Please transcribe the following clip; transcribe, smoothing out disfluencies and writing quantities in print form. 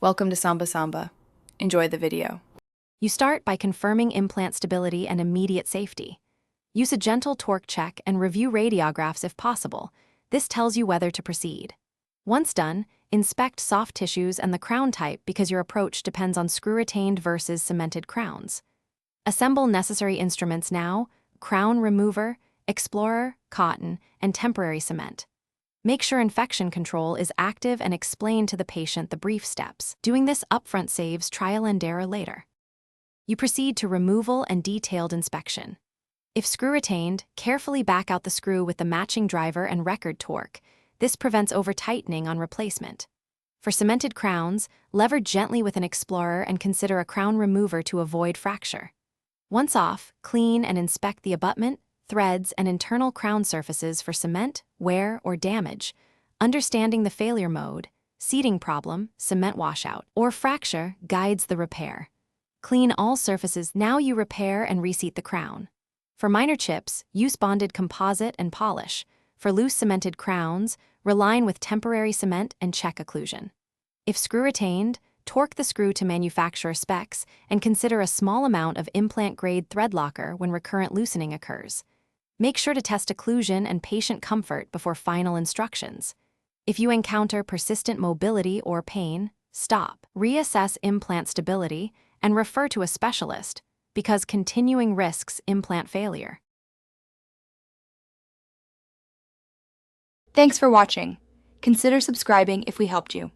Welcome to Samba Samba. Enjoy the video. You start by confirming implant stability and immediate safety. Use a gentle torque check and review radiographs if possible. This tells you whether to proceed. Once done, inspect soft tissues and the crown type because your approach depends on screw-retained versus cemented crowns. Assemble necessary instruments now: crown remover, explorer, cotton, and temporary cement. Make sure infection control is active and explain to the patient the brief steps. Doing this upfront saves trial and error later. You proceed to removal and detailed inspection. If screw-retained, carefully back out the screw with the matching driver and record torque. This prevents over-tightening on replacement. For cemented crowns, lever gently with an explorer and consider a crown remover to avoid fracture. Once off, clean and inspect the abutment, threads, and internal crown surfaces for cement, wear, or damage. Understanding the failure mode, seating problem, cement washout, or fracture guides the repair. Clean all surfaces. Now you repair and reseat the crown. For minor chips, use bonded composite and polish. For loose cemented crowns, reline with temporary cement and check occlusion. If screw-retained, torque the screw to manufacturer specs and consider a small amount of implant-grade thread locker when recurrent loosening occurs. Make sure to test occlusion and patient comfort before final instructions. If you encounter persistent mobility or pain, stop, reassess implant stability, and refer to a specialist, because continuing risks implant failure. Thanks for watching. Consider subscribing if we helped you.